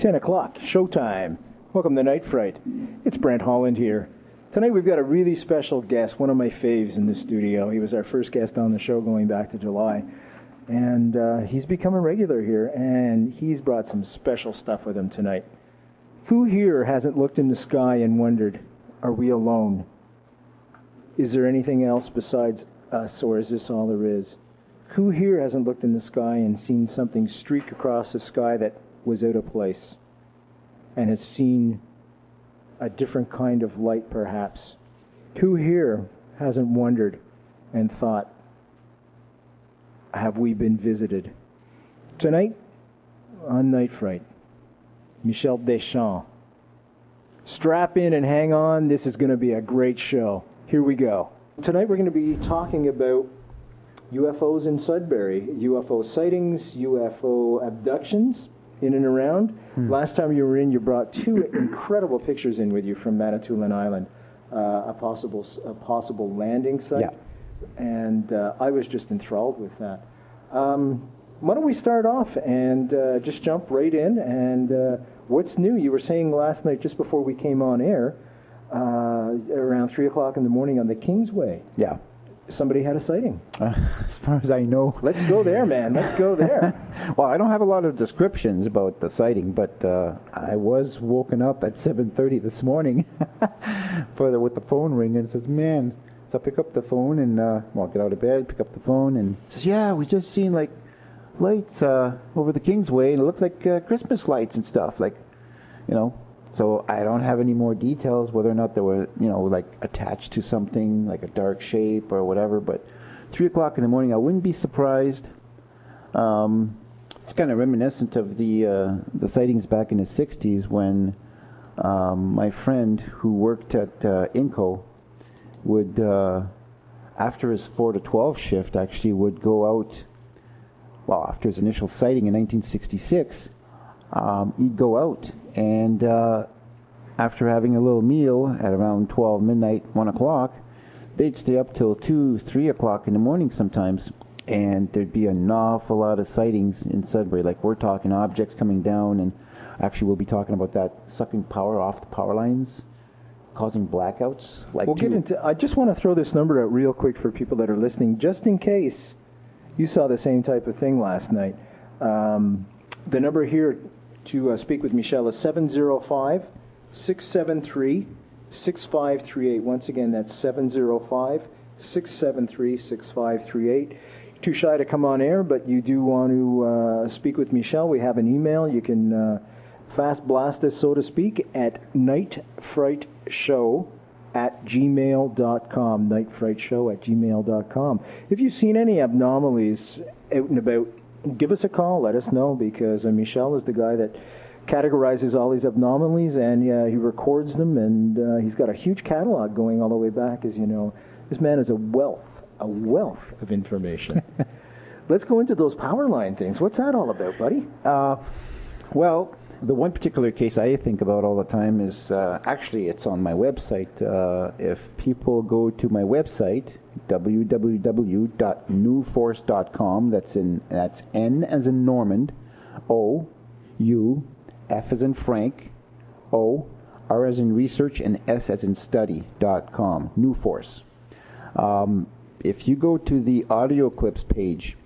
10 o'clock, showtime. Welcome to Night Fright. It's Brent, Holland here. Tonight we've got a really special guest, one of my faves in the studio. He was our first guest on the show going back to July. And he's become a regular here, and he's brought some special stuff with him tonight. Who here hasn't looked in the sky and wondered, are we alone? Is there anything else besides us, or is this all there is? Who here hasn't looked in the sky and seen something streak across the sky that was out of place and has seen a different kind of light, perhaps? Who here hasn't wondered and thought, have we been visited? Tonight on Night Fright, Michel Deschamps. Strap in and hang on. This is going to be a great show. Here we go. Tonight we're going to be talking about UFOs in Sudbury, UFO sightings, UFO abductions in and around. Last time you were in, you brought two incredible pictures in with you from Manitoulin Island, a possible landing site. Yeah. And I was just enthralled with that. Why don't we start off and just jump right in? And what's new? You were saying last night, just before we came on air, around 3 o'clock in the morning on the Kingsway. Yeah. Somebody had a sighting. As far as I know. Let's go there, man. Let's go there. Well, I don't have a lot of descriptions about the sighting, but I was woken up at 7:30 this morning with the phone ring, and it says, man. So I pick up the phone and get out of bed, pick up the phone, and it says, yeah, we just seen like lights over the Kingsway, and it looked like Christmas lights and stuff, like, you know. So I don't have any more details whether or not they were, like attached to something, like a dark shape or whatever. But 3 o'clock in the morning, I wouldn't be surprised. It's kind of reminiscent of the sightings back in the 60s when my friend who worked at Inco would, after his 4 to 12 shift, actually would go out, after his initial sighting in 1966, he'd go out and after having a little meal at around 12 midnight, 1 o'clock, they'd stay up till 2, 3 o'clock in the morning sometimes, and there'd be an awful lot of sightings in Sudbury. Like, we're talking objects coming down, and actually we'll be talking about that, sucking power off the power lines, causing blackouts. We'll get into. I just want to throw this number out real quick for people that are listening, just in case you saw the same type of thing last night. The number here to speak with Michel is 705-673-6538. Once again, that's 705-673-6538. Too shy to come on air, but you do want to speak with Michel. We have an email. You can fast blast us, so to speak, at nightfrightshow@gmail.com. nightfrightshow@gmail.com. If you've seen any anomalies out and about, give us a call. Let us know, because Michel is the guy that categorizes all these anomalies, and he records them, and he's got a huge catalog going all the way back, as you know. This man is a wealth of information. Let's go into those power line things. What's that all about, buddy? Well, the one particular case I think about all the time is, actually it's on my website. If people go to my website, www.newforce.com, that's N as in Normand, O, U, F as in Frank, O, R as in research, and S as in study.com, New Force. If you go to the audio clips page,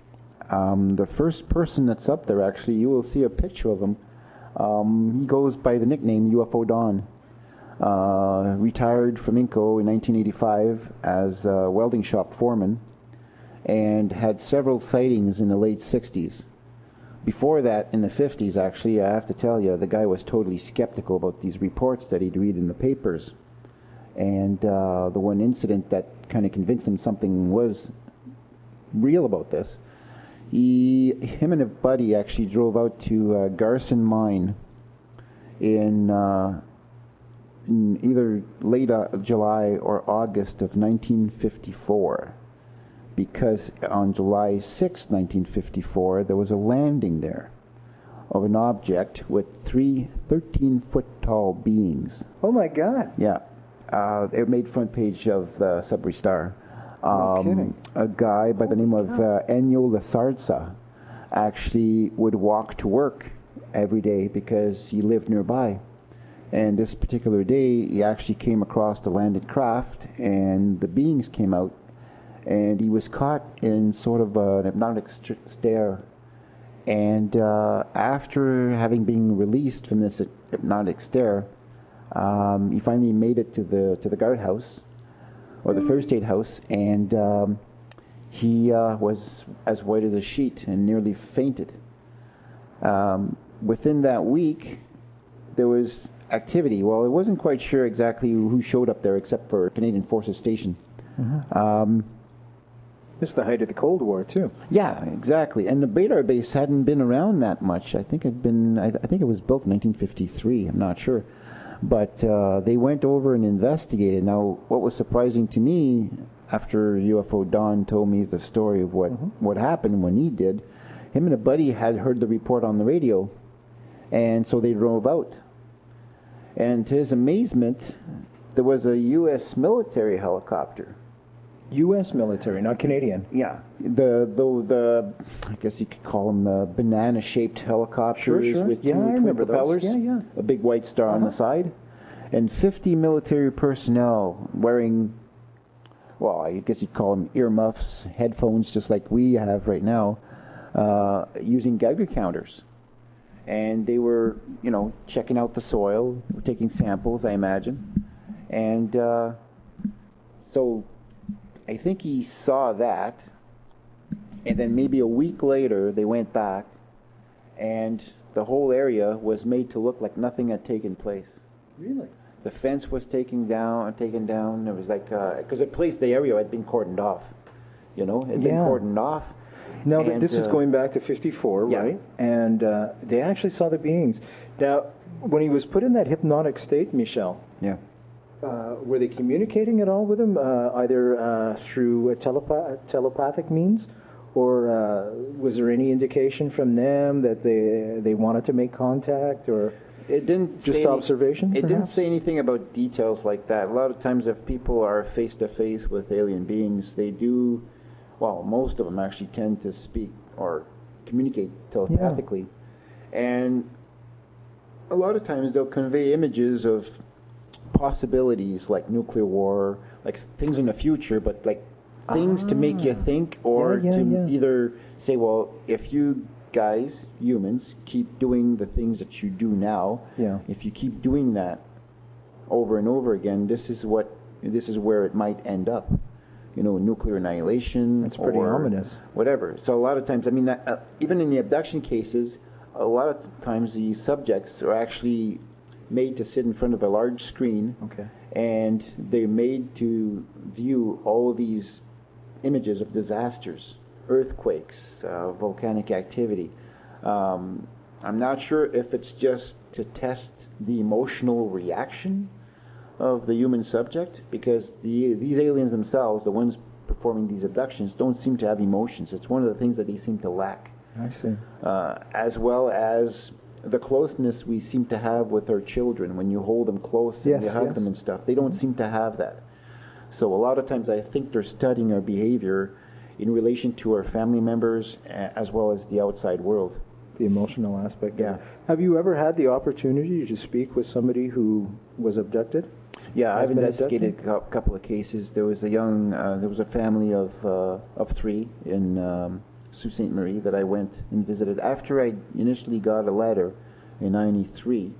the first person that's up there, actually, you will see a picture of him. He goes by the nickname UFO Don. Retired from Inco in 1985 as a welding shop foreman, and had several sightings in the late 60s. Before that, in the 50s, actually, I have to tell you, the guy was totally skeptical about these reports that he'd read in the papers. And the one incident that kind of convinced him something was real about this, him and a buddy actually drove out to Garson Mine in either late July or August of 1954, because on July 6, 1954, there was a landing there of an object with 3 13-foot-tall beings. Oh my God. Yeah. It made front page of the Sudbury Star. No kidding. A guy by the name of Ennio Lasarza actually would walk to work every day because he lived nearby. And this particular day, he actually came across the landed craft, and the beings came out, and he was caught in sort of an hypnotic stare. And after having been released from this hypnotic stare, he finally made it to the guardhouse, or the first aid house, and he was as white as a sheet and nearly fainted. Within that week, there was activity. Well, I wasn't quite sure exactly who showed up there, except for Canadian Forces Station. This is the height of the Cold War, too. Yeah, exactly. And the radar base hadn't been around that much. I think I think it was built in 1953. I'm not sure. But they went over and investigated. Now, what was surprising to me, after UFO Don told me the story of what happened when he did, him and a buddy had heard the report on the radio, and so they drove out. And to his amazement, there was a U.S. military helicopter. U.S. military, not Canadian. Yeah, the I guess you could call them banana-shaped helicopters Sure. with Yeah, I twin remember propellers. those. Yeah. A big white star on the side, and 50 military personnel wearing, well, I guess you'd call them earmuffs, headphones, just like we have right now, using Geiger counters. And they were, checking out the soil, taking samples, I imagine. And so I think he saw that, and then maybe a week later they went back, and the whole area was made to look like nothing had taken place. Really? The fence was taken down. It was like, because the area had been cordoned off, had been cordoned off. Now, this is going back to 54, yeah. right? And they actually saw the beings. Now, when he was put in that hypnotic state, Michel, Yeah. were they communicating at all with him, either through telepathic means, or was there any indication from them that they wanted to make contact, or It didn't just say observation? It didn't perhaps? say anything about details like that. A lot of times, if people are face to face with alien beings, they do. Well, most of them actually tend to speak or communicate telepathically, and a lot of times they'll convey images of possibilities like nuclear war, like things in the future, but like things to make you think, or to either say, well, if you guys, humans, keep doing the things that you do now, if you keep doing that over and over again, this is where it might end up. Nuclear annihilation. That's pretty ominous. Whatever. So a lot of times, even in the abduction cases, a lot of times the subjects are actually made to sit in front of a large screen. Okay. And they're made to view all of these images of disasters, earthquakes, volcanic activity. I'm not sure if it's just to test the emotional reaction of the human subject, because these aliens themselves, the ones performing these abductions, don't seem to have emotions. It's one of the things that they seem to lack. I see. As well as the closeness we seem to have with our children. When you hold them close and you hug them and stuff, they don't seem to have that. So a lot of times I think they're studying our behavior in relation to our family members as well as the outside world. The emotional aspect. Yeah. Have you ever had the opportunity to speak with somebody who was abducted? Yeah, I've been investigated a couple of cases. There was a family of three in Sault Ste. Marie that I went and visited after I initially got a letter in '93,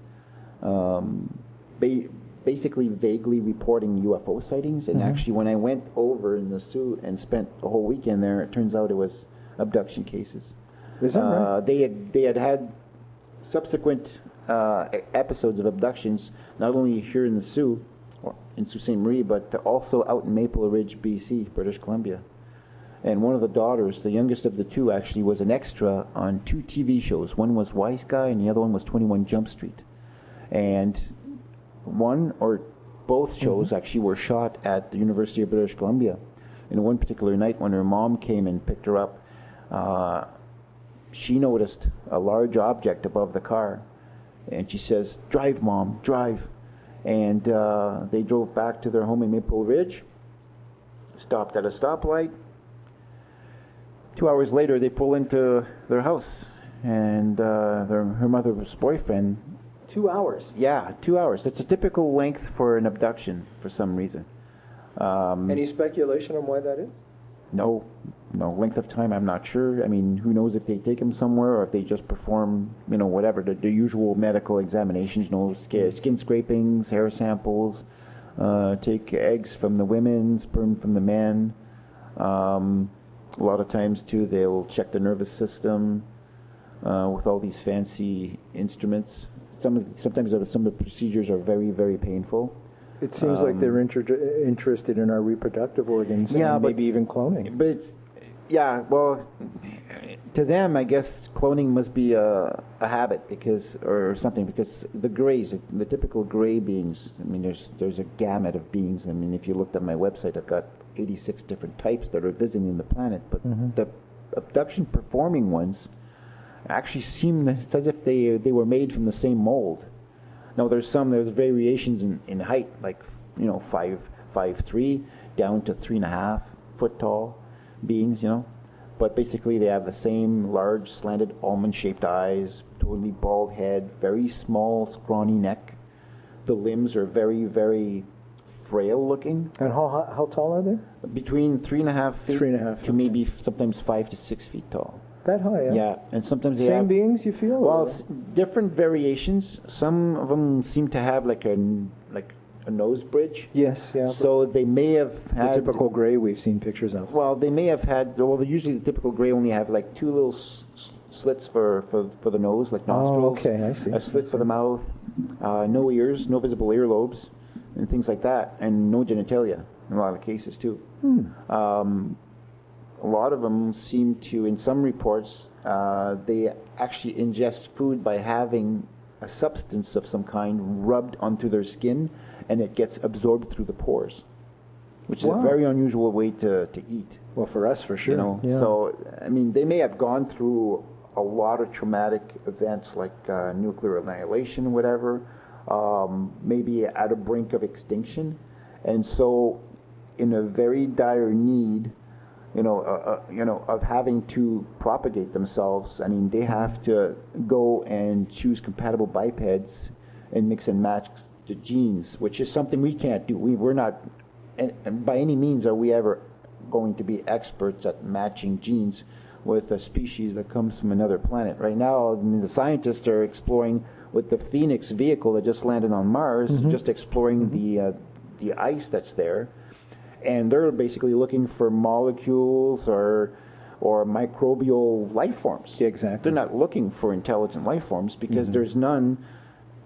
basically vaguely reporting UFO sightings. And actually, when I went over in the Sault and spent a whole weekend there, it turns out it was abduction cases. Is that right? They had subsequent episodes of abductions, not only here in the Sault, or in Sault Ste. Marie, but also out in Maple Ridge, BC, British Columbia. And one of the daughters, the youngest of the two, actually was an extra on 2 TV shows. One was Wise Guy, and the other one was 21 Jump Street. And one or both shows actually were shot at the University of British Columbia. And one particular night, when her mom came and picked her up, she noticed a large object above the car. And she says, "Drive, Mom, drive." And they drove back to their home in Maple Ridge, stopped at a stoplight. 2 hours later, they pull into their house, and her mother's boyfriend. 2 hours. Yeah, 2 hours. That's a typical length for an abduction for some reason. Any speculation on why that is? No, length of time I'm not sure. I mean, who knows if they take him somewhere or if they just perform, whatever, the usual medical examinations, skin scrapings, hair samples, take eggs from the women, sperm from the men. A lot of times, too, they'll check the nervous system with all these fancy instruments. Sometimes some of the procedures are very, very painful. It seems like they're interested in our reproductive organs, and maybe even cloning. But well, to them, I guess cloning must be a habit or something, because the grays, the typical gray beings, I mean, there's a gamut of beings. I mean, if you looked at my website, I've got 86 different types that are visiting the planet, but the abduction performing ones actually seem, it's as if they were made from the same mold. Now there's variations in height, like 5'3" down to 3.5 foot tall beings, but basically they have the same large slanted almond shaped eyes, totally bald head, very small scrawny neck. The limbs are very, very frail looking. And how tall are they? Between 3.5 feet 3.5 to maybe sometimes 5 to 6 feet tall. That high, yeah? Yeah, and sometimes they Same have... beings, you feel? Well, different variations. Some of them seem to have like a nose bridge. Yes, yeah. So they may have had... The typical gray we've seen pictures of. Well, they may have had... Well, usually the typical gray only have like two little slits for the nose, like nostrils. Oh, okay, I see. A slit for the mouth, no ears, no visible earlobes, and things like that, and no genitalia in a lot of cases too. A lot of them seem to, in some reports, they actually ingest food by having a substance of some kind rubbed onto their skin, and it gets absorbed through the pores, which is a very unusual way to eat. Well, for us, for sure. Yeah. So, I mean, they may have gone through a lot of traumatic events like nuclear annihilation, whatever, maybe at a brink of extinction, and so in a very dire need of having to propagate themselves. I mean, they have to go and choose compatible bipeds and mix and match the genes, which is something we can't do. We're not, and by any means are we ever going to be experts at matching genes with a species that comes from another planet. Right now, I mean, the scientists are exploring with the Phoenix vehicle that just landed on Mars, just exploring the ice that's there. And they're basically looking for molecules or microbial life forms. Yeah, exactly. They're not looking for intelligent life forms because there's none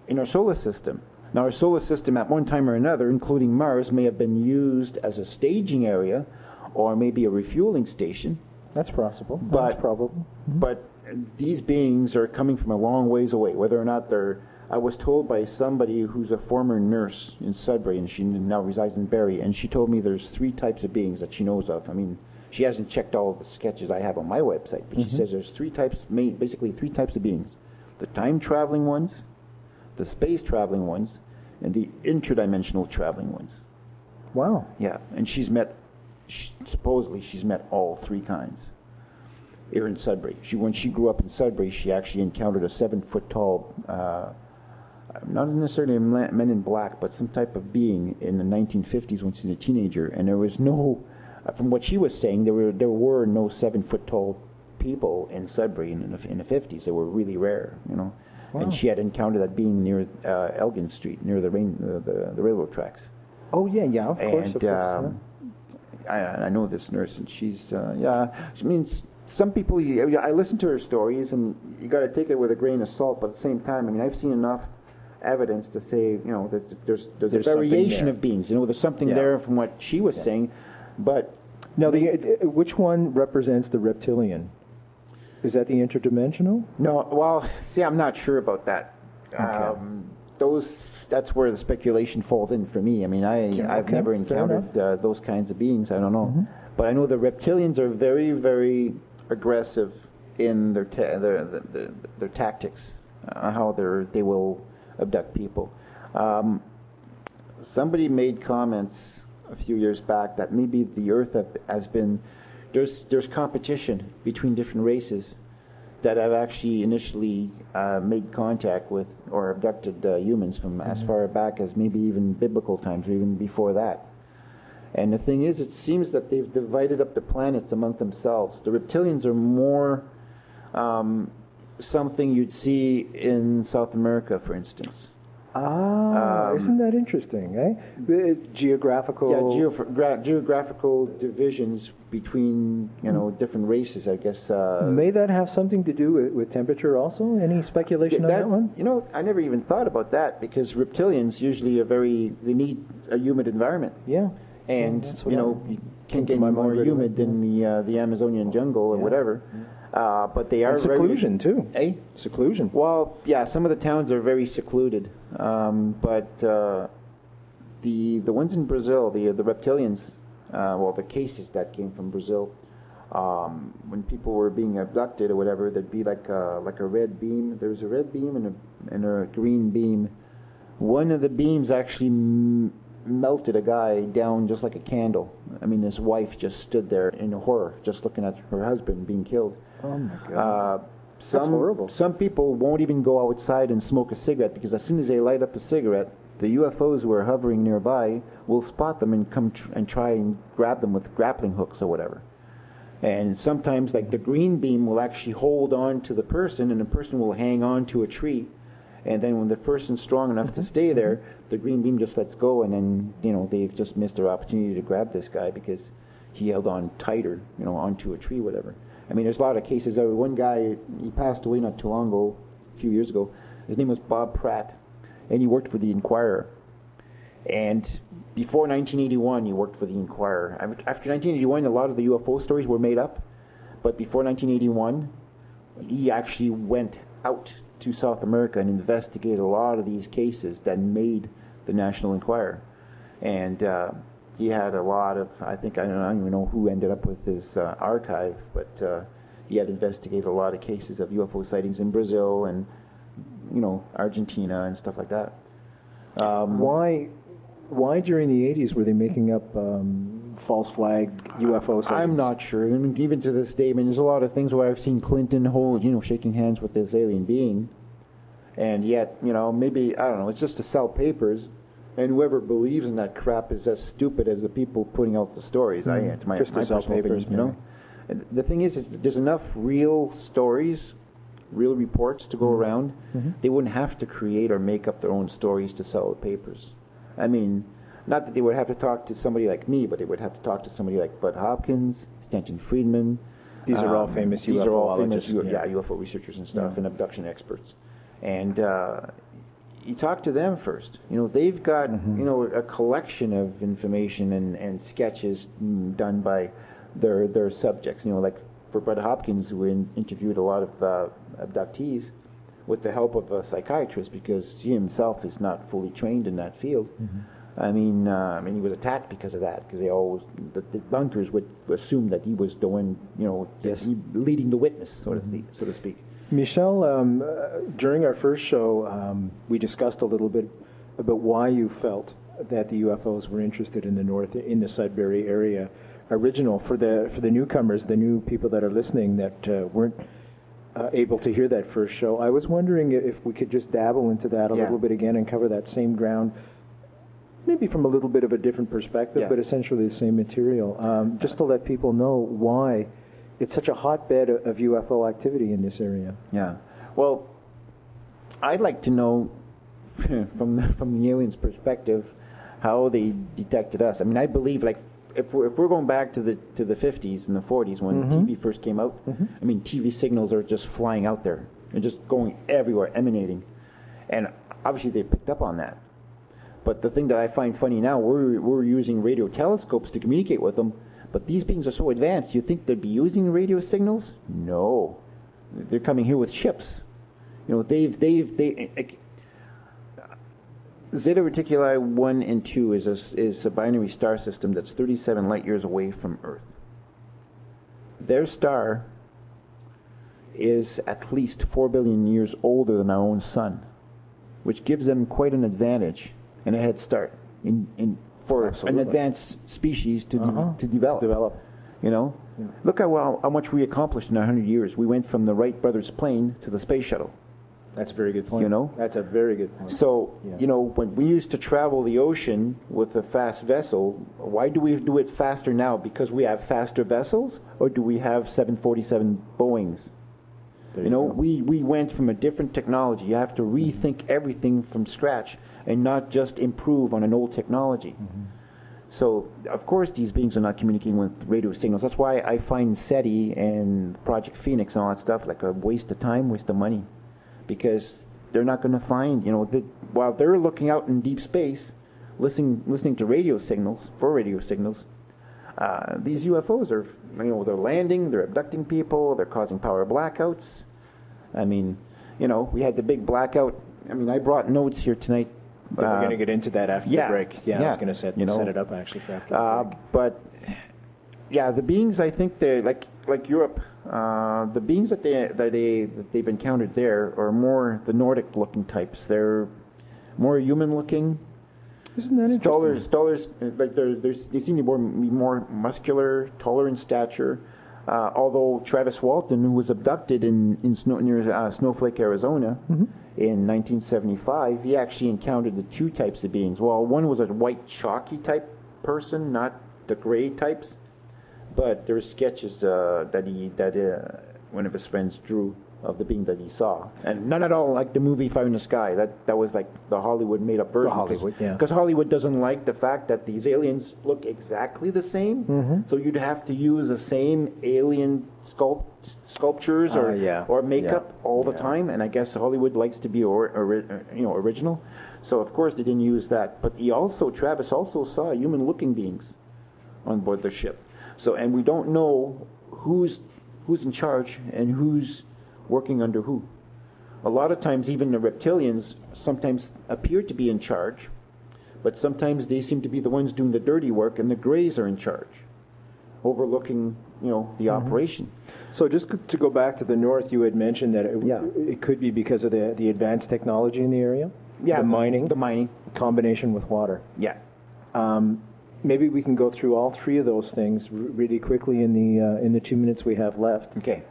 in our solar system. Now, our solar system at one time or another, including Mars, may have been used as a staging area or maybe a refueling station. That's possible. That's probable. But these beings are coming from a long ways away, whether or not they're... I was told by somebody who's a former nurse in Sudbury, and she now resides in Barrie, and she told me there's 3 types of beings that she knows of. I mean, she hasn't checked all of the sketches I have on my website, but she says there's 3 types, basically 3 types of beings. The time-traveling ones, the space-traveling ones, and the interdimensional traveling ones. Wow. Yeah, and supposedly she's met all 3 kinds here in Sudbury. When she grew up in Sudbury, she actually encountered a 7-foot-tall... not necessarily men in black, but some type of being in the 1950s when she was a teenager, and there was no, from what she was saying, there were no 7-foot-tall people in Sudbury in the 50s. They were really rare, Wow. And she had encountered that being near Elgin Street, near the railroad tracks. Oh yeah, of course. And I know this nurse, and she's I mean, some people. I listen to her stories, and you got to take it with a grain of salt. But at the same time, I mean, I've seen enough evidence to say, that there's a variation of beings. There's something there from what she was saying, but now which one represents the reptilian? Is that the interdimensional? No. Well, see, I'm not sure about that. Okay. That's where the speculation falls in for me. I mean, I've never encountered those kinds of beings. I don't know, but I know the reptilians are very, very aggressive in their tactics, how they will abduct people. Somebody made comments a few years back that maybe the Earth has been there's competition between different races that have actually initially made contact with or abducted humans from as far back as maybe even biblical times or even before that. And the thing is, it seems that they've divided up the planets among themselves. The reptilians are more something you'd see in South America, for instance. Isn't that interesting, eh? The geographical... Yeah, geographical divisions between, different races, I guess. May that have something to do with temperature also? Any speculation on that one? I never even thought about that, because reptilians usually they need a humid environment. Yeah. And, you can get more humid than the Amazonian jungle or whatever. But they are and seclusion too. Eh? Seclusion. Well, yeah, some of the towns are very secluded, but the ones in Brazil, the reptilians, the cases that came from Brazil, when people were being abducted or whatever, there'd be like a red beam. There was a red beam and a green beam. One of the beams actually melted a guy down just like a candle. I mean, his wife just stood there in horror, just looking at her husband being killed. Oh my God. That's horrible. Some people won't even go outside and smoke a cigarette, because as soon as they light up a cigarette, the UFOs who are hovering nearby will spot them and come and try and grab them with grappling hooks or whatever. And sometimes, like, the green beam will actually hold on to the person, and the person will hang on to a tree. And then when the person's strong enough to stay there, the green beam just lets go, and then, they've just missed their opportunity to grab this guy because he held on tighter, onto a tree, whatever. I mean, there's a lot of cases. One guy, he passed away not too long ago, a few years ago. His name was Bob Pratt, and he worked for the Inquirer. And before 1981, he worked for the Inquirer. After 1981, a lot of the UFO stories were made up. But before 1981, he actually went out to South America and investigated a lot of these cases that made the National Enquirer. And he had a lot of, I don't even know who ended up with his archive, but he had investigated a lot of cases of UFO sightings in Brazil and, Argentina and stuff like that. Why during the 80s were they making up false flag UFO sightings? I'm not sure. I mean, even to this day, there's a lot of things where I've seen Clinton shaking hands with this alien being, and yet, maybe, I don't know, it's just to sell papers, and whoever believes in that crap is as stupid as the people putting out the stories. Just to sell papers, And the thing is there's enough real stories, real reports to go around. They wouldn't have to create or make up their own stories to sell the papers. I mean, not that they would have to talk to somebody like me, but they would have to talk to somebody like Bud Hopkins, Stanton Friedman. These are all famous UFOologists. UFO researchers and stuff, and abduction experts. And you talk to them first. They've got, a collection of information and sketches done by their subjects. Like for Bud Hopkins, who interviewed a lot of abductees with the help of a psychiatrist, because he himself is not fully trained in that field. I mean, he was attacked because of that, because the bunkers would assume that he was the one, leading the witness, so to speak. Michel, during our first show, we discussed a little bit about why you felt that the UFOs were interested in the north, in the Sudbury area. Original for the newcomers, the new people that are listening that weren't able to hear that first show. I was wondering if we could just dabble into that a little bit again and cover that same ground, maybe from a little bit of a different perspective, but essentially the same material, just to let people know why it's such a hotbed of UFO activity in this area. Yeah. Well, I'd like to know from the aliens' perspective how they detected us. I mean, I believe, like, if we're going back to the 50s and the 40s when TV first came out, I mean, TV signals are just flying out there and just going everywhere, emanating, and obviously they picked up on that. But the thing that I find funny now, we're using radio telescopes to communicate with them, but these beings are so advanced. You think they'd be using radio signals? No, they're coming here with ships. Zeta Reticuli 1 and 2 is a binary star system that's 37 light years away from Earth. Their star is at least 4 billion years older than our own sun, which gives them quite an advantage and a head start for an advanced species to develop. Look at how much we accomplished in 100 years. We went from the Wright brothers plane to the space shuttle. That's a very good point. You know? That's a very good point. So, when we used to travel the ocean with a fast vessel, why do we do it faster now? Because we have faster vessels, or do we have 747 Boeings? We went from a different technology. You have to rethink everything from scratch and not just improve on an old technology. So, of course, these beings are not communicating with radio signals. That's why I find SETI and Project Phoenix and all that stuff like a waste of time, waste of money. Because they're not going to find, while they're looking out in deep space, listening to radio signals, these UFOs are, they're landing, they're abducting people, they're causing power blackouts. I mean, we had the big blackout. I mean, I brought notes here tonight. But we're going to get into that after the break. I was going to set it up actually for after the break. But yeah, the beings, I think they're like Europe. The beings that they've encountered there are more the Nordic-looking types. They're more human-looking. Isn't that interesting? Dollars, like they seem to be more muscular, taller in stature. Although Travis Walton, who was abducted near Snowflake, Arizona, in 1975, he actually encountered the two types of beings. Well, one was a white chalky type person, not the gray types. But there's sketches that one of his friends drew of the being that he saw, and none at all like the movie Fire in the Sky. That was like the Hollywood made up version. Because Hollywood doesn't like the fact that these aliens look exactly the same. So you'd have to use the same alien sculptures or makeup all the time. And I guess Hollywood likes to be original. So of course they didn't use that. But Travis also saw human-looking beings on board the ship. So, and we don't know who's in charge and who's working under who. A lot of times, even the reptilians sometimes appear to be in charge, but sometimes they seem to be the ones doing the dirty work, and the Greys are in charge, overlooking, the operation. So, just to go back to the north, you had mentioned that it could be because of the advanced technology in the area. Yeah, the mining, combination with water. Yeah. Maybe we can go through all three of those things really quickly in the 2 minutes we have left. Okay.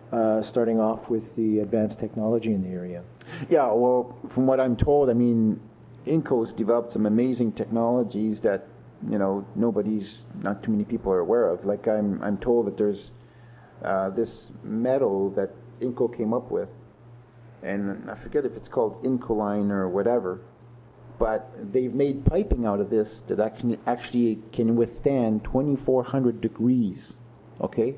Starting off with the advanced technology in the area. Yeah, well, from what I'm told, I mean, Inco's developed some amazing technologies that, not too many people are aware of. Like I'm told that there's this metal that Inco came up with, and I forget if it's called Incoline or whatever. But they've made piping out of this that actually can withstand 2,400 degrees, okay?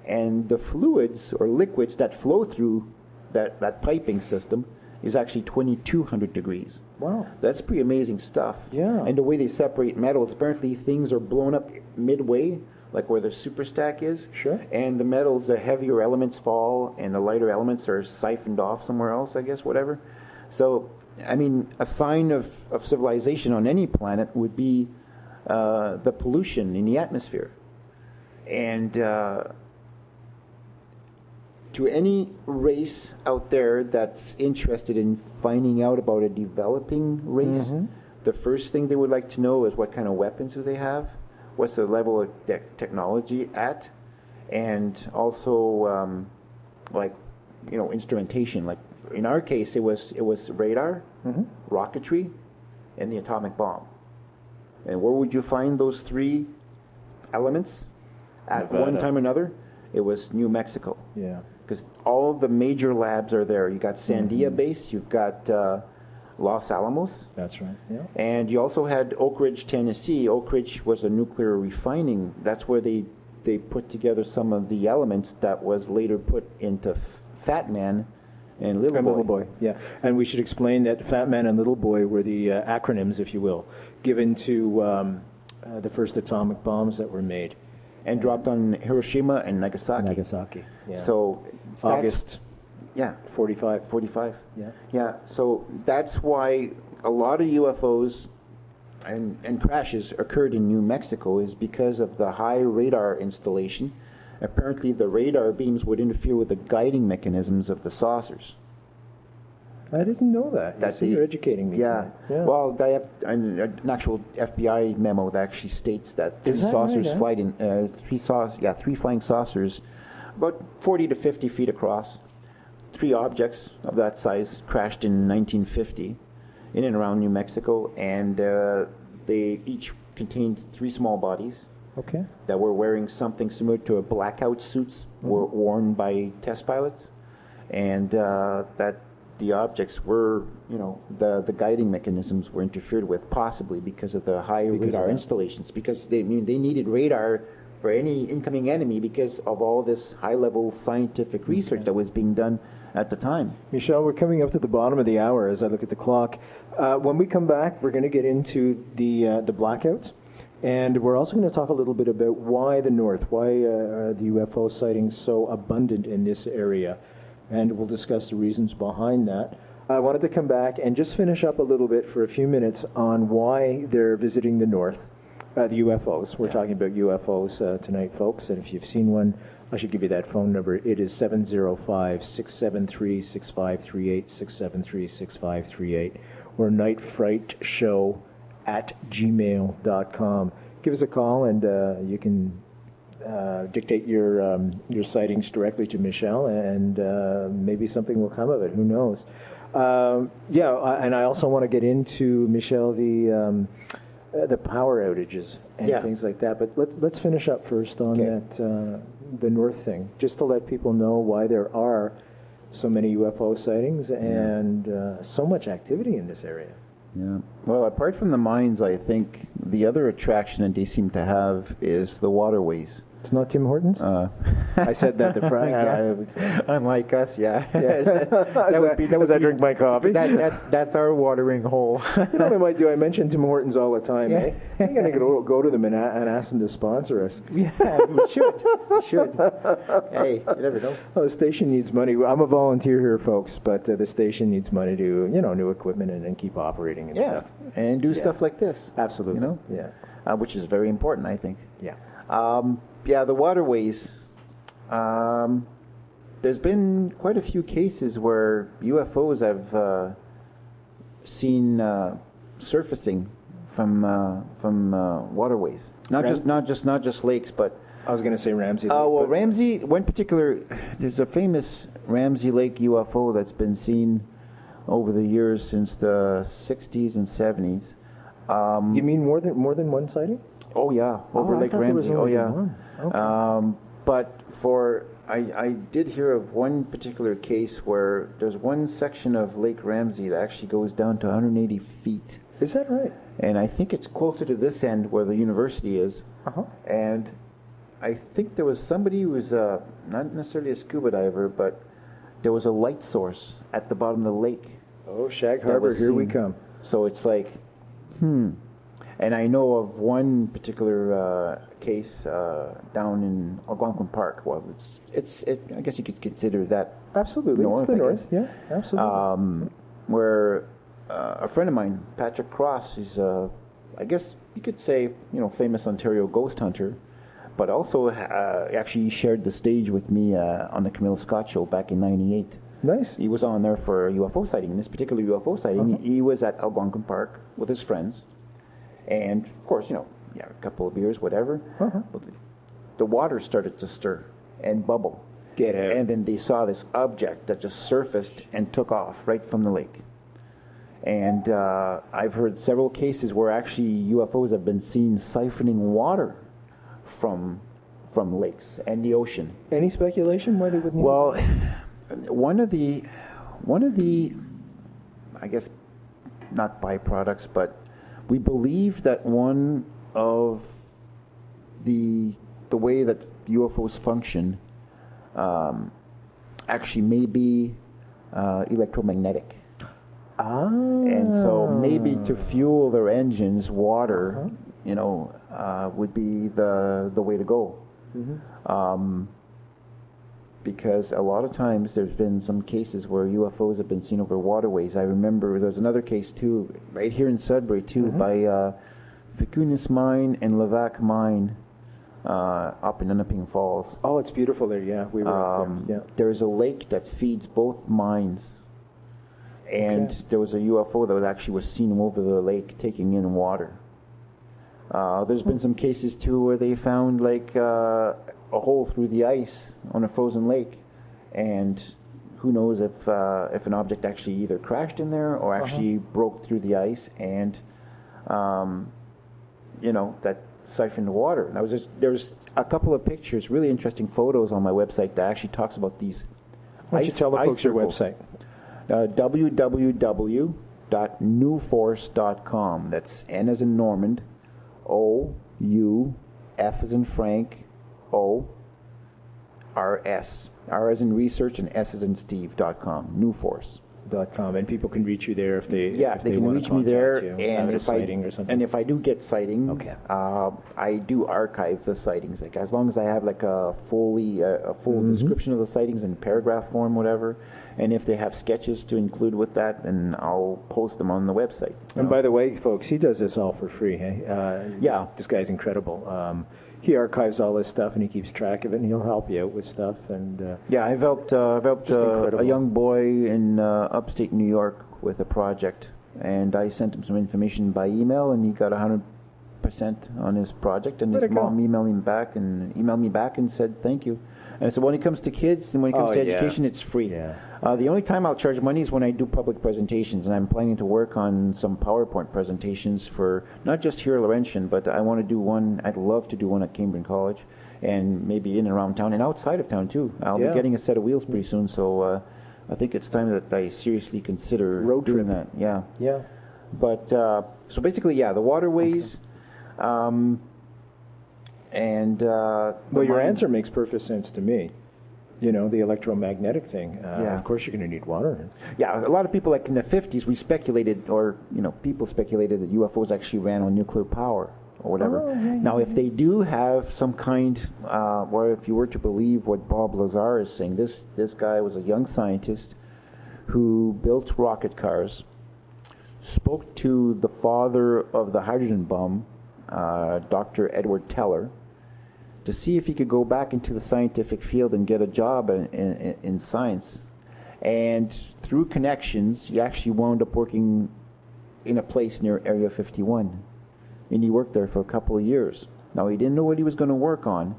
And the fluids or liquids that flow through that piping system is actually 2,200 degrees. Wow. That's pretty amazing stuff. Yeah. And the way they separate metals, apparently things are blown up midway, like where the superstack is. Sure. And the metals, the heavier elements fall, and the lighter elements are siphoned off somewhere else, I guess, whatever. So, I mean, a sign of civilization on any planet would be the pollution in the atmosphere. And to any race out there that's interested in finding out about a developing race, the first thing they would like to know is what kind of weapons do they have, what's the level of technology at, and also instrumentation. Like in our case, it was radar, rocketry, and the atomic bomb. And where would you find those three elements at one time or another? It was New Mexico. Yeah. Because all the major labs are there. You got Sandia Base, you've got Los Alamos. That's right. Yeah. And you also had Oak Ridge, Tennessee. Oak Ridge was a nuclear refining. That's where they put together some of the elements that was later put into Fat Man and Little Boy. Yeah. And we should explain that Fat Man and Little Boy were the acronyms, if you will, given to the first atomic bombs that were made. And dropped on Hiroshima and Nagasaki. Yeah. So August. Yeah. 45. Yeah. Yeah. So that's why a lot of UFOs and crashes occurred in New Mexico is because of the high radar installation. Apparently the radar beams would interfere with the guiding mechanisms of the saucers. I didn't know that. You're educating me. Yeah. Tonight. Well, I have an actual FBI memo that actually states that three saucers flight in three flying saucers, about 40 to 50 feet across. 3 objects of that size crashed in 1950 in and around New Mexico, and they each contained 3 small bodies. Okay. That were wearing something similar to a blackout suits were worn by test pilots, and that the objects were, the guiding mechanisms were interfered with, possibly because of the high radar installations, because they needed radar for any incoming enemy because of all this high-level scientific research that was being done at the time. Michel, we're coming up to the bottom of the hour as I look at the clock. When we come back, we're going to get into the blackouts. And we're also going to talk a little bit about why the North, why are the UFO sightings so abundant in this area. And we'll discuss the reasons behind that. I wanted to come back and just finish up a little bit for a few minutes on why they're visiting the North, the UFOs. We're talking about UFOs tonight, folks. And if you've seen one, I should give you that phone number. It is 705-673-6538, 673-6538, or nightfrightshow@gmail.com. Give us a call, and you can dictate your sightings directly to Michel, and maybe something will come of it. Who knows? And I also want to get into, Michel, the power outages and things like that. But let's finish up first on that the North thing, just to let people know why there are so many UFO sightings and so much activity in this area. Yeah. Well, apart from the mines, I think the other attraction that they seem to have is the waterways. It's not Tim Hortons? I said that the Friday. Unlike us, yeah. As I drink my coffee. That's our watering hole. You know what I might do? I mention Tim Hortons all the time. Eh? I'm going to go to them and ask them to sponsor us. Yeah, we should. Hey, you never know. Well, the station needs money. I'm a volunteer here, folks, but the station needs money to, new equipment and keep operating and stuff. And do stuff like this. Absolutely. Which is very important, I think. Yeah. The waterways. There's been quite a few cases where UFOs have seen surfacing from waterways. Not just lakes, but I was going to say Ramsey Lake. Well, Ramsey. One particular. There's a famous Ramsey Lake UFO that's been seen over the years since the 60s and 70s. You mean more than one sighting? Oh yeah, over Lake Ramsey. Oh yeah. Okay. But I did hear of one particular case where there's one section of Lake Ramsey that actually goes down to 180 feet. Is that right? And I think it's closer to this end where the university is. And I think there was somebody who was not necessarily a scuba diver, but there was a light source at the bottom of the lake. Oh, Shag Harbor, here we come. So it's like, And I know of one particular case down in Algonquin Park. Well, I guess you could consider that absolutely north. It's the north, yeah, absolutely. Where a friend of mine, Patrick Cross, is I guess you could say famous Ontario ghost hunter, but also actually shared the stage with me on the Camille Scott show back in '98. Nice. He was on there for a UFO sighting. In this particular UFO sighting, he was at Algonquin Park with his friends. And, of course, a couple of beers, whatever. But the water started to stir and bubble. Get out. And then they saw this object that just surfaced and took off right from the lake. And I've heard several cases where actually UFOs have been seen siphoning water from lakes and the ocean. Any speculation why they would need Well, one of the, I guess, not byproducts, but we believe that one of the way that UFOs function actually may be electromagnetic. And so maybe to fuel their engines, water, would be the way to go. Because a lot of times there's been some cases where UFOs have been seen over waterways. I remember there's another case too, right here in Sudbury too, by Vicuñas Mine and Levac Mine up in Nunaping Falls. Oh, it's beautiful there, yeah. We were up there. Yeah. There's a lake that feeds both mines. And there was a UFO that was seen over the lake taking in water. There's been some cases too where they found like a hole through the ice on a frozen lake, and who knows if an object actually either crashed in there or actually broke through the ice and that siphoned water. There's a couple of pictures, really interesting photos on my website that actually talks about these. Why don't you tell the folks your website? www.newforce.com. That's N as in Normand, O, U, F as in Frank, O, R, S. R as in research and S as in Steve.com. Newforce.com. And people can reach you there if they they can want reach to me contact there, you, and a sighting or something. and if I do get sightings, Okay. I do archive the sightings. Like as long as I have like a full description of the sightings in paragraph form, whatever. And if they have sketches to include with that, then I'll post them on the website. And by the way, folks, he does this all for free. Hey? This guy's incredible. He archives all this stuff and he keeps track of it, and he'll help you out with stuff. And I've helped a young boy in upstate New York with a project, and I sent him some information by email, and he got 100% on his project. And his mom emailed me back and said thank you. And so when it comes to kids and when it comes to education, it's free. Yeah. The only time I'll charge money is when I do public presentations, and I'm planning to work on some PowerPoint presentations for not just here at Laurentian, but I want to do one. I'd love to do one at Cambridge College, and maybe in and around town and outside of town too. I'll be getting a set of wheels pretty soon, so I think it's time that I seriously consider doing that. Yeah. Yeah. But so basically, the waterways. Okay. Your answer makes perfect sense to me. The electromagnetic thing. Of course, you're going to need water. Yeah, a lot of people, like in the 50s, we speculated, or people speculated that UFOs actually ran on nuclear power or whatever. Now, if they do have some kind, or if you were to believe what Bob Lazar is saying, this guy was a young scientist who built rocket cars, spoke to the father of the hydrogen bomb, Dr. Edward Teller, to see if he could go back into the scientific field and get a job in science. And through connections, he actually wound up working in a place near Area 51. And he worked there for a couple of years. Now, he didn't know what he was going to work on,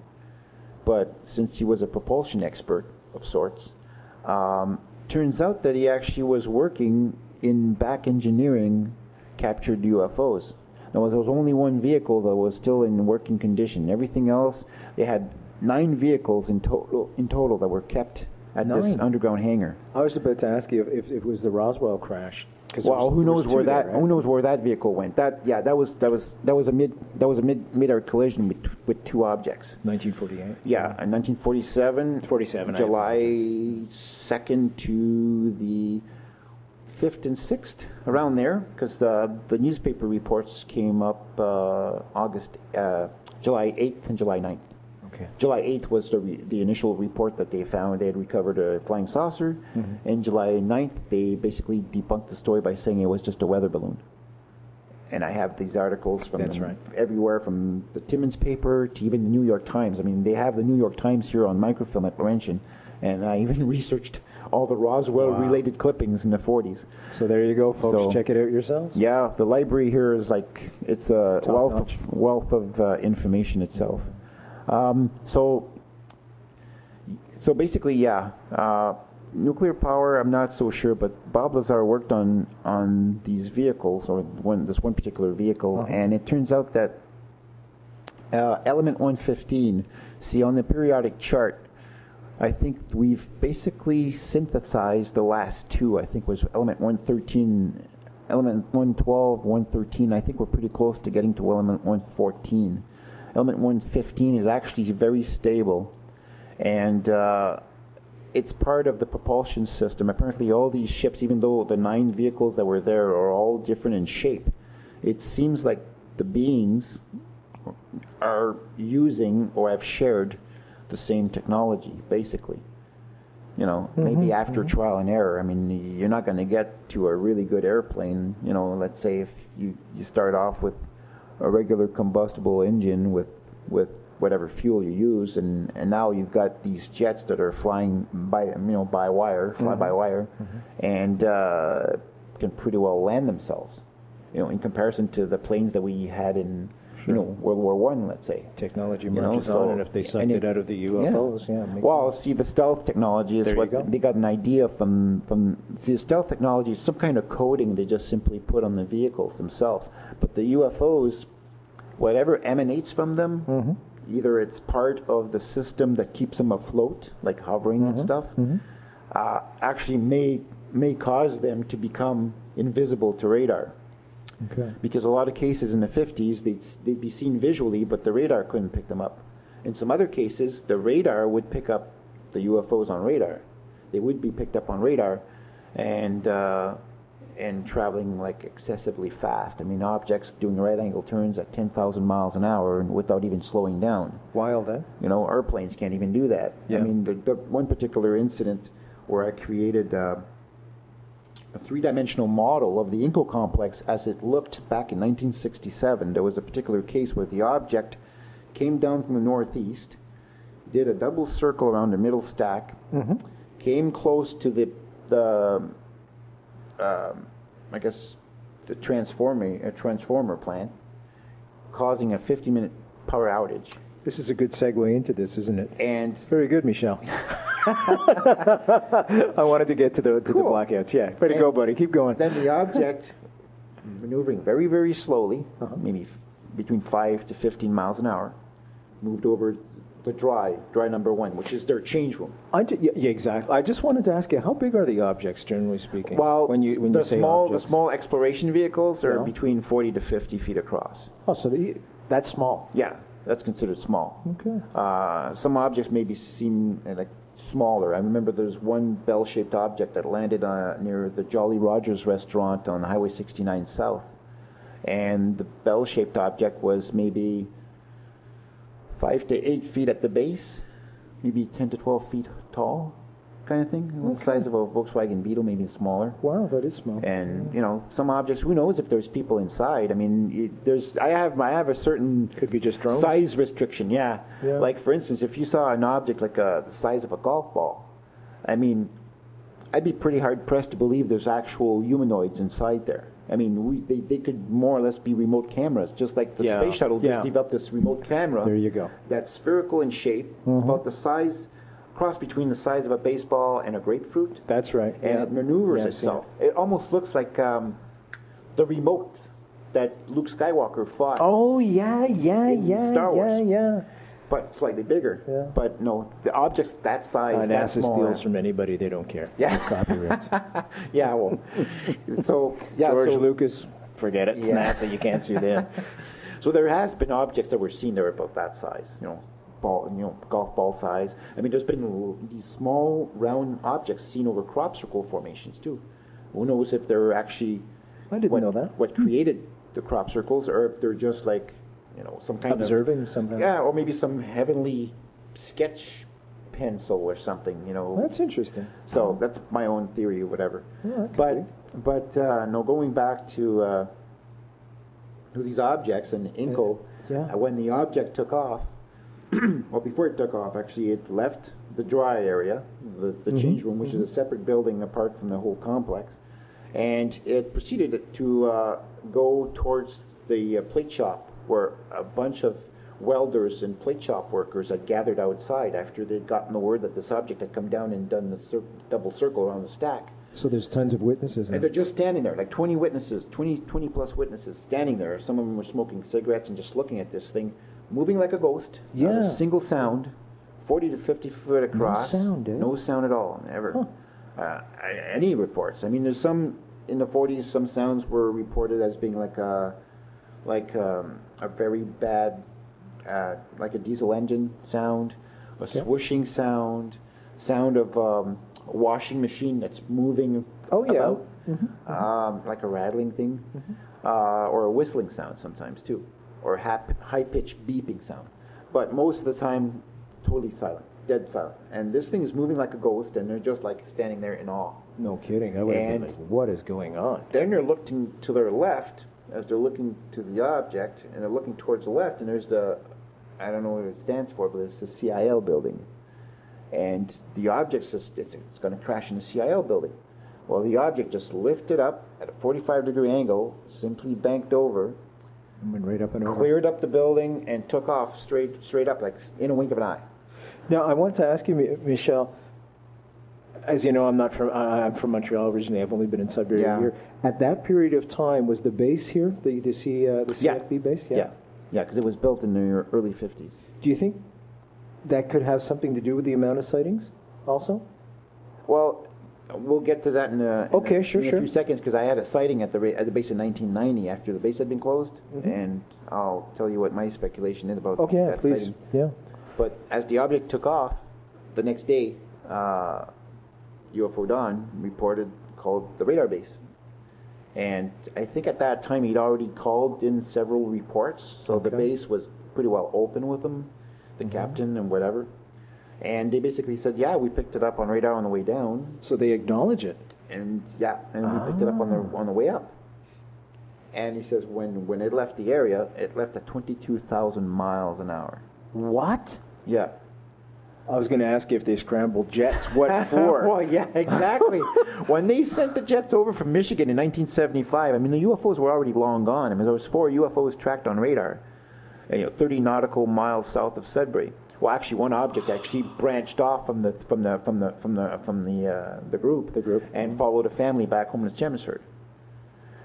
but since he was a propulsion expert of sorts, turns out that he actually was working in back engineering captured UFOs. Now, there was only one vehicle that was still in working condition. Everything else, they had 9 vehicles in total that were kept at this underground hangar. I was about to ask you if it was the Roswell crash. Well, who knows where that vehicle went? That was a mid-air collision with 2 objects. 1948. Yeah, in 1947. 47. July 2nd to the 5th and 6th, around there, because the newspaper reports came up July 8th and July 9th. Okay. July 8th was the initial report that they found. They had recovered a flying saucer, and July 9th, they basically debunked the story by saying it was just a weather balloon. And I have these articles from everywhere, from the Timmins paper to even the New York Times. I mean, they have the New York Times here on microfilm at Laurentian, and I even researched all the Roswell-related clippings in the 40s. So there you go, folks. So, check it out yourselves. Yeah, the library here is it's a wealth of information itself. So basically, nuclear power, I'm not so sure, but Bob Lazar worked on these vehicles, or this one particular vehicle, and it turns out that element 115, see on the periodic chart, I think we've basically synthesized the last 2. I think was element 113, element 112, 113. I think we're pretty close to getting to element 114. Element 115 is actually very stable, and it's part of the propulsion system. Apparently all these ships, even though the 9 vehicles that were there are all different in shape, it seems like the beings are using or have shared the same technology, basically. Maybe after trial and error. I mean, you're not going to get to a really good airplane. Let's say if you start off with a regular combustible engine with whatever fuel you use, and now you've got these jets that are flying by wire, fly by wire, and can pretty well land themselves, in comparison to the planes that we had in World War I, let's say. Technology marches on, and if they sucked it out of the UFOs, it makes sense. See, the stealth technology is they got an idea from. See, the stealth technology is some kind of coding they just simply put on the vehicles themselves. But the UFOs, whatever emanates from them, either it's part of the system that keeps them afloat, like hovering and stuff, actually may cause them to become invisible to radar. Okay. Because a lot of cases in the 50s, they'd be seen visually, but the radar couldn't pick them up. In some other cases, the radar would pick up the UFOs on radar. They would be picked up on radar, and traveling like excessively fast. I mean, objects doing right angle turns at 10,000 miles an hour and without even slowing down. Wild, eh? Airplanes can't even do that. Yeah. I mean, the one particular incident where I created a three-dimensional model of the Inco complex as it looked back in 1967. There was a particular case where the object came down from the northeast, did a double circle around the middle stack, came close to the transformer plant, causing a 50-minute power outage. This is a good segue into this, isn't it? And very good, Michel. I wanted to get to the blackouts. Yeah, way to go, buddy. Keep going. Then the object, maneuvering very, very slowly, maybe between 5 to 15 miles an hour, moved over the dry number 1, which is their change room. Yeah, exactly. I just wanted to ask you, how big are the objects, generally speaking? Well, when you say the small exploration vehicles are between 40 to 50 feet across. Oh, so that's small. Yeah, that's considered small. Okay. Some objects may be seen like smaller. I remember there's one bell-shaped object that landed near the Jolly Rogers restaurant on Highway 69 South, and the bell-shaped object was maybe 5 to 8 feet at the base, maybe 10 to 12 feet tall, kind of thing. The size of a Volkswagen Beetle, maybe smaller. Wow, that is small. And some objects, who knows if there's people inside? I mean, I have a certain could be just drones? Size restriction. Yeah. Like for instance, if you saw an object like the size of a golf ball, I mean, I'd be pretty hard pressed to believe there's actual humanoids inside there. I mean, they could more or less be remote cameras, just like the space shuttle just developed this remote camera. There you go. That's spherical in shape. It's about the size, cross between the size of a baseball and a grapefruit. That's right. And it maneuvers itself. It almost looks like the remote that Luke Skywalker fought. Oh, yeah, Star Wars. Yeah. But slightly bigger. Yeah. But no, the object's that size, that NASA small. steals from anybody, they don't care. Yeah. No copyrights. Yeah, well. George Lucas, forget it. It's NASA, you can't sue them. So there has been objects that were seen that were about that size, golf ball size. I mean, there's been these small round objects seen over crop circle formations too. Who knows if they're actually I didn't know that. What created the crop circles, or if they're just like some kind observing something. Yeah, or maybe some heavenly sketch pencil or something. That's interesting. So that's my own theory or whatever. Yeah, but going back to these objects and Inco, when the object took off, well, before it took off, actually, it left the dry area, the change room, which is a separate building apart from the whole complex, and it proceeded to go towards the plate shop, where a bunch of welders and plate shop workers had gathered outside after they'd gotten the word that this object had come down and done the double circle around the stack. So there's tons of witnesses. And they're just standing there, like 20 witnesses, 20 plus witnesses standing there. Some of them were smoking cigarettes and just looking at this thing, moving like a ghost. Not a single sound, 40 to 50 foot across. No sound, No sound at all, never. Huh. Any reports? I mean, there's some, in the 40s, some sounds were reported as being like a very bad, like a diesel engine sound, a swooshing sound of a washing machine that's moving about, like a rattling thing, or a whistling sound sometimes too, or high-pitched beeping sound. But most of the time, totally silent, dead silent. And this thing is moving like a ghost, and they're just like standing there in awe. No kidding. I would have been like, what is going on? Then they're looking to their left, as they're looking to the object, and they're looking towards the left, and there's the I don't know what it stands for, but it's the CIL building. And the object says it's going to crash in the CIL building. Well, the object just lifted up at a 45-degree angle, simply banked over, And went right up and over. cleared up the building, and took off straight up, like in a wink of an eye. Now, I want to ask you, Michel, as you know, I'm from Montreal originally. I've only been in Sudbury a year. At that period of time, was the base here, the CFB base? Yeah, because it was built in the early 50s. Do you think that could have something to do with the amount of sightings also? Well, we'll get to that in a few seconds, because I had a sighting at the base in 1990 after the base had been closed, and I'll tell you what my speculation is about that please. sighting. Yeah. But as the object took off, the next day, UFO Dawn called the radar base. And I think at that time he'd already called in several reports, so the base was pretty well open with them, the captain and whatever. And they basically said, yeah, we picked it up on radar on the way down. So they acknowledge it. And we picked it up on the way up. And he says when it left the area, it left at 22,000 miles an hour. What? Yeah. I was going to ask you if they scrambled jets. What for? Well, yeah, exactly. When they sent the jets over from Michigan in 1975, I mean, the UFOs were already long gone. I mean, there was 4 UFOs tracked on radar, 30 nautical miles south of Sudbury. Well, actually, one object actually branched off from the group, and followed a family back home in Chelmsford.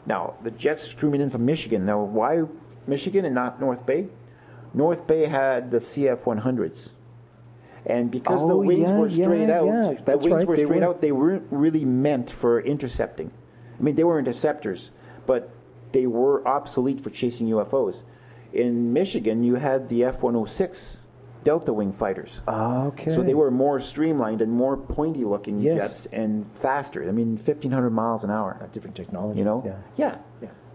Now, the jets streaming in from Michigan. Now, why Michigan and not North Bay? North Bay had the CF-100s. And because the wings were straight out, they weren't really meant for intercepting. I mean, they were interceptors, but they were obsolete for chasing UFOs. In Michigan, you had the F-106 Delta Wing fighters. Okay. So they were more streamlined and more pointy-looking jets and faster. I mean, 1,500 miles an hour. A different technology. You know? Yeah.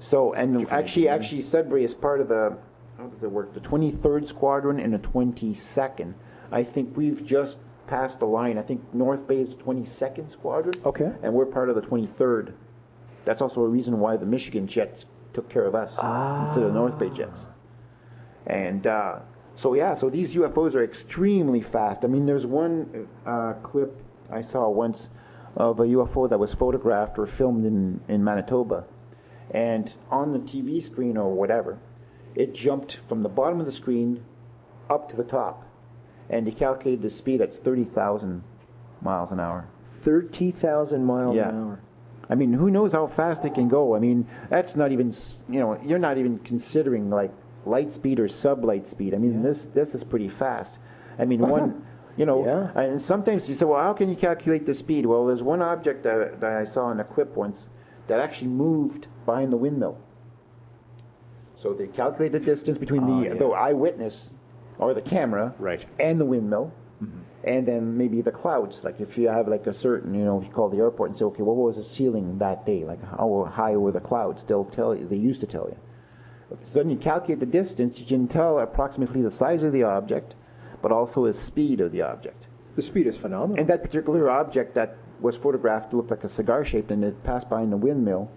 So, and actually, Sudbury is part of the, how does it work? The 23rd Squadron and the 22nd. I think we've just passed the line. I think North Bay is the 22nd Squadron. Okay. And we're part of the 23rd. That's also a reason why the Michigan jets took care of us instead of the North Bay jets. And so these UFOs are extremely fast. I mean, there's one clip I saw once of a UFO that was photographed or filmed in Manitoba. And on the TV screen or whatever, it jumped from the bottom of the screen up to the top. And they calculated the speed at 30,000 miles an hour. 30,000 miles an hour. I mean, who knows how fast they can go? I mean, that's not even, you're not even considering like light speed or sub-light speed. I mean, this is pretty fast. I mean, and sometimes you say, well, how can you calculate the speed? Well, there's one object that I saw in a clip once that actually moved behind the windmill. So they calculate the distance between the eyewitness or the camera and the windmill, and then maybe the clouds. Like if you have like a certain, you call the airport and say, okay, what was the ceiling that day? Like how high were the clouds? They'll tell you. They used to tell you. So then you calculate the distance. You can tell approximately the size of the object, but also the speed of the object. The speed is phenomenal. And that particular object that was photographed looked like a cigar shaped, and it passed behind the windmill.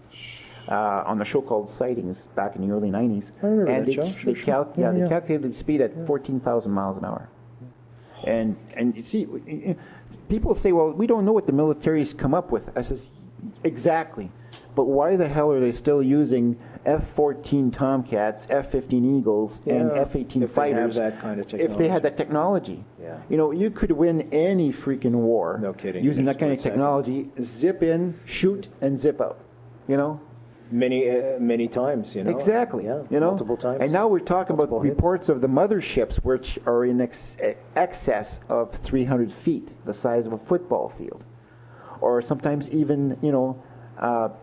On a show called Sightings back in the early 90s. I remember and that show. They calculated the speed at 14,000 miles an hour. And you see, people say, well, we don't know what the military's come up with. I says, exactly. But why the hell are they still using F-14 Tomcats, F-15 Eagles, and F-18 fighters if they had that technology? Yeah. You could win any freaking war using that kind of technology. Zip in, shoot, and zip out. Many times, Exactly. Multiple times. And now we're talking about reports of the motherships, which are in excess of 300 feet, the size of a football field, or sometimes even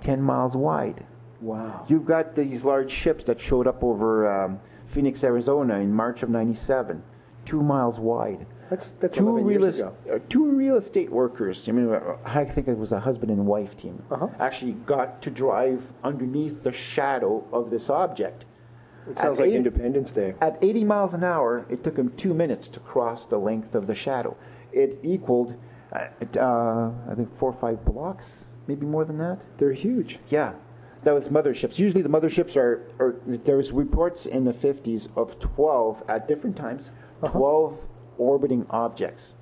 10 miles wide. Wow. You've got these large ships that showed up over Phoenix, Arizona in March of '97, 2 miles wide. That's 11 years ago. Two real estate workers, I think it was a husband and wife team, actually got to drive underneath the shadow of this object. It sounds like Independence Day. At 80 miles an hour, it took them 2 minutes to cross the length of the shadow. It equaled, I think, 4 or 5 blocks, maybe more than that. They're huge. Yeah. That was motherships. Usually the motherships are there was reports in the 50s of 12 at different times, 12 orbiting objects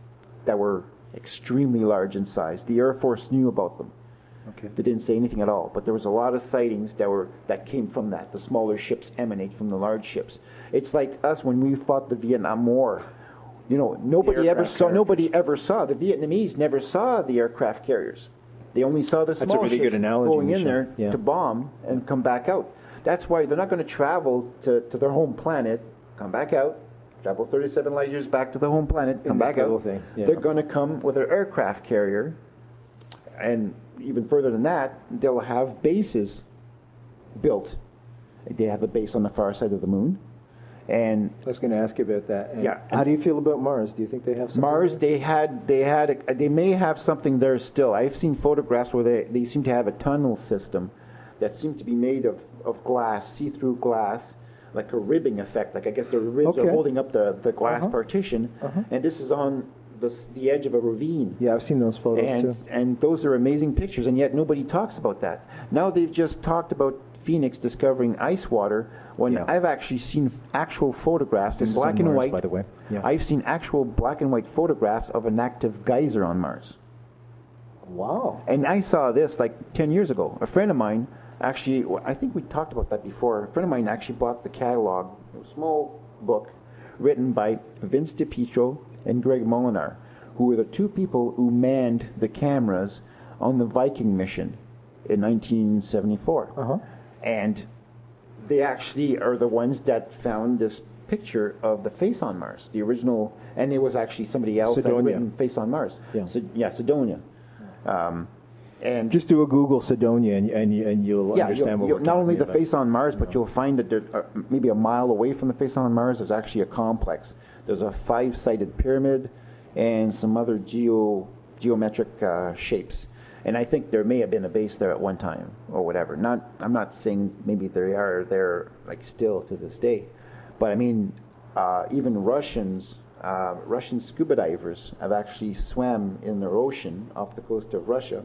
that were extremely large in size. The Air Force knew about them. Okay. They didn't say anything at all, but there was a lot of sightings that came from that. The smaller ships emanate from the large ships. It's like us when we fought the Vietnam War. You know, nobody ever saw the Vietnamese never saw the aircraft carriers. They only saw the small That's a really ships good analogy, going in Michel. there to bomb and come back out. That's why they're not going to travel to their home planet, come back out, travel 37 light years back to the home planet, come back out. Yeah. They're going to come with their aircraft carrier, and even further than that, they'll have bases built. They have a base on the far side of the moon. And I was going to ask you about that. And yeah. How do you feel about Mars? Do you think they have something Mars, there? they may have something there still. I've seen photographs where they seem to have a tunnel system that seems to be made of glass, see-through glass, like a ribbing effect. Like I guess the ribs are holding up the glass partition, and this is on the edge of a ravine. Yeah, I've seen those photos too. And those are amazing pictures, and yet nobody talks about that. Now they've just talked about Phoenix discovering ice water, when I've actually seen actual photographs in black and white. By the way, I've seen actual black and white photographs of an active geyser on Mars. Wow. And I saw this like 10 years ago. A friend of mine actually, I think we talked about that before, a friend of mine actually bought the catalog, a small book, written by Vince DiPietro and Greg Molinar, who were the two people who manned the cameras on the Viking mission in 1974. And they actually are the ones that found this picture of the face on Mars, the original, and it was actually somebody else that had written face on Mars. Cydonia. And just do a Google Cydonia and you'll understand what we're not only talking the about. face on Mars, but you'll find that there, maybe a mile away from the face on Mars, there's actually a complex. There's a 5-sided pyramid and some other geometric shapes. And I think there may have been a base there at one time, or whatever. I'm not saying maybe they are there like still to this day, but I mean, even Russian scuba divers have actually swam in the ocean off the coast of Russia,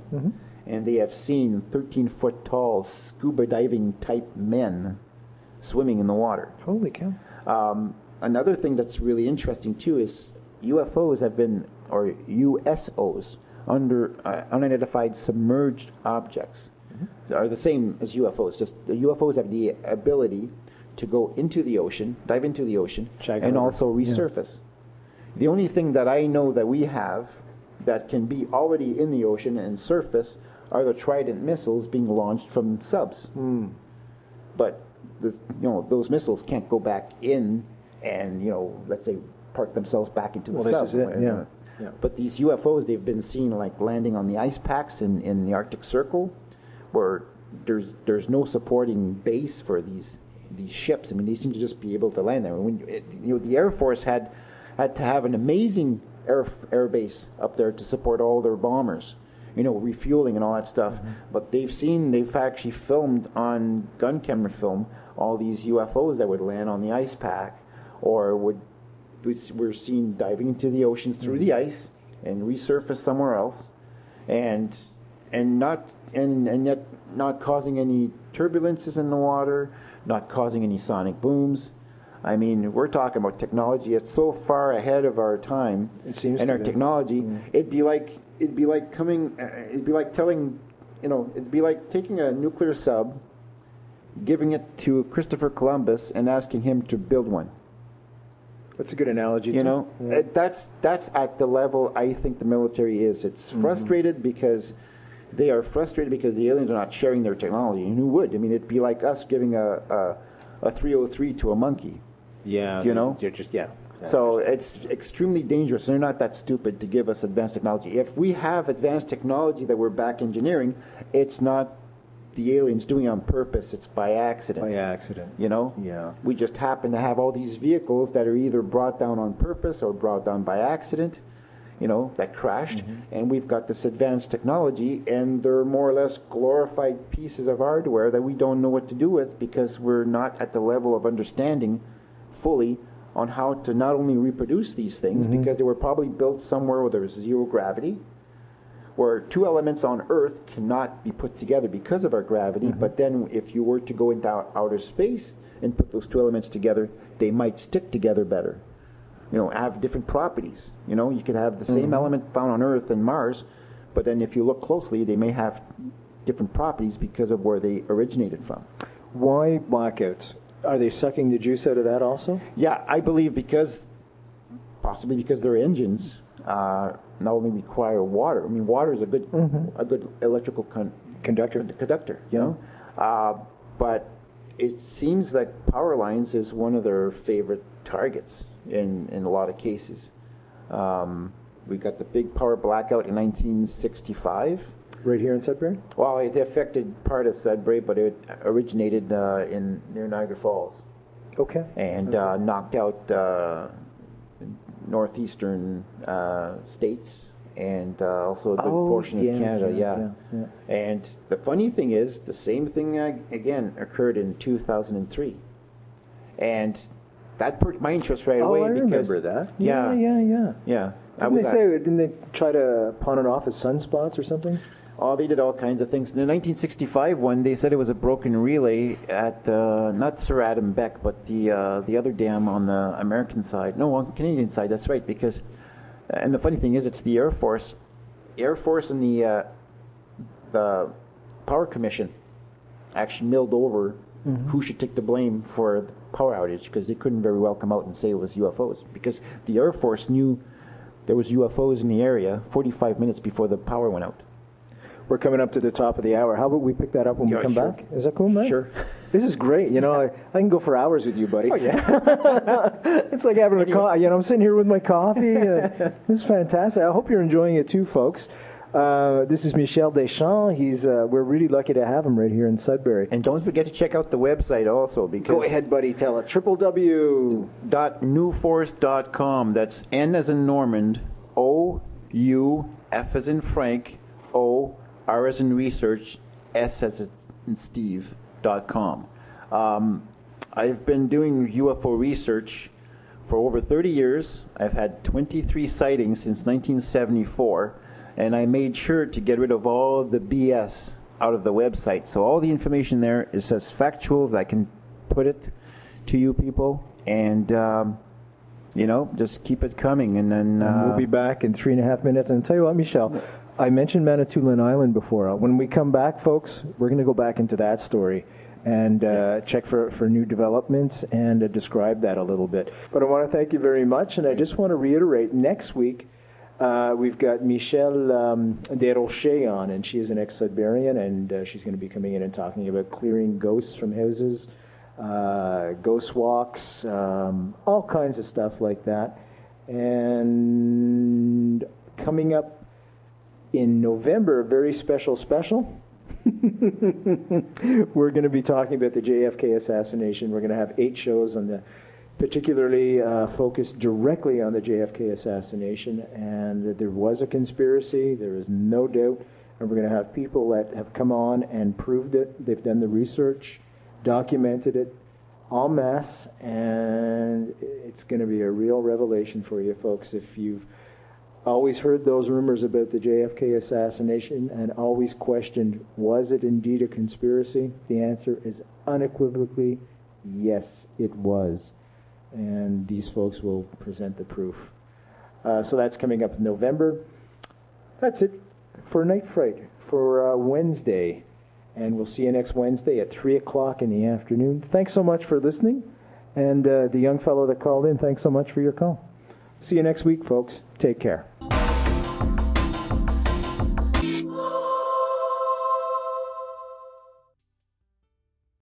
and they have seen 13-foot tall scuba diving type men swimming in the water. Holy cow! Another thing that's really interesting too is UFOs have been, or USOs. Unidentified submerged objects are the same as UFOs. Just the UFOs have the ability to go into the ocean, dive into the ocean, and also resurface. The only thing that I know that we have that can be already in the ocean and surface are the Trident missiles being launched from subs. But those missiles can't go back in and let's say park themselves back into the sub. This is it. Yeah. But these UFOs, they've been seen like landing on the ice packs in the Arctic Circle, where there's no supporting base for these ships. I mean, they seem to just be able to land there. The Air Force had to have an amazing air base up there to support all their bombers, refueling and all that stuff. But they've actually filmed on gun camera film all these UFOs that would land on the ice pack, or we're seen diving into the ocean through the ice and resurface somewhere else, and yet not causing any turbulences in the water, not causing any sonic booms. I mean, we're talking about technology that's so far ahead of our time, and our technology. It'd be like taking a nuclear sub, giving it to Christopher Columbus, and asking him to build one. That's a good analogy. That's at the level I think the military is. It's frustrated because they are frustrated because the aliens are not sharing their technology. And who would? I mean, it'd be like us giving a 303 to a monkey. Yeah. You're just So it's extremely dangerous. They're not that stupid to give us advanced technology. If we have advanced technology that we're back engineering, it's not the aliens doing it on purpose. It's by accident. Yeah. We just happen to have all these vehicles that are either brought down on purpose or brought down by accident, that crashed. And we've got this advanced technology, and they're more or less glorified pieces of hardware that we don't know what to do with because we're not at the level of understanding fully on how to not only reproduce these things, because they were probably built somewhere where there's zero gravity, where two elements on Earth cannot be put together because of our gravity, but then if you were to go into outer space and put those two elements together, they might stick together better. Have different properties. You could have the same element found on Earth and Mars, but then if you look closely, they may have different properties because of where they originated from. Why blackouts? Are they sucking the juice out of that also? Yeah, I believe possibly because their engines not only require water. I mean, water is a good electrical conductor. But it seems like power lines is one of their favorite targets in a lot of cases. We got the big power blackout in 1965. Right here in Sudbury? Well, it affected part of Sudbury, but it originated near Niagara Falls. Okay. And knocked out northeastern states and also a good portion of Canada. Yeah. And the funny thing is, the same thing again occurred in 2003, and that perked my interest right away. I remember that. Yeah. Didn't they try to pawn it off as sunspots or something? Oh, they did all kinds of things. In the 1965 one, they said it was a broken relay at not Sir Adam Beck, but the other dam on the American side. No, on the Canadian side. That's right. Because, and the funny thing is, it's the Air Force. Air Force and the Power Commission actually milled over who should take the blame for the power outage, because they couldn't very well come out and say it was UFOs, because the Air Force knew there was UFOs in the area 45 minutes before the power went out. We're coming up to the top of the hour. How about we pick that up when we come back? Is that cool, man? Sure. This is great. I can go for hours with you, buddy. Oh, yeah. It's like having a coffee. I'm sitting here with my coffee. This is fantastic. I hope you're enjoying it too, folks. This is Michel Deschamps. We're really lucky to have him right here in Sudbury. And don't forget to check out the website also, because... Go ahead, buddy. Tell it. www.newforce.com. That's N as in Normand, O-U, F as in Frank, O, R as in research, S as in Steve.com. I've been doing UFO research for over 30 years. I've had 23 sightings since 1974, and I made sure to get rid of all the BS out of the website. So all the information there is as factual as I can put it to you people, and just keep it coming. And then we'll be back in 3.5 minutes. And tell you what, Michel, I mentioned Manitoulin Island before. When we come back, folks, we're going to go back into that story and check for new developments and describe that a little bit. But I want to thank you very much, and I just want to reiterate, next week we've got Michel Desrochers on, and she is an ex-Sudburian, and she's going to be coming in and talking about clearing ghosts from houses, ghost walks, all kinds of stuff like that. And coming up in November, a very special, we're going to be talking about the JFK assassination. We're going to have 8 shows on the, particularly focused directly on the JFK assassination. And there was a conspiracy, there is no doubt. And we're going to have people that have come on and proved it. They've done the research, documented it en masse, and it's going to be a real revelation for you folks. If you've always heard those rumors about the JFK assassination and always questioned, was it indeed a conspiracy? The answer is unequivocally, yes, it was. And these folks will present the proof. So that's coming up in November. That's it for Night Fright for Wednesday. And we'll see you next Wednesday at 3 o'clock in the afternoon. Thanks so much for listening. And the young fellow that called in, thanks so much for your call. See you next week, folks. Take care.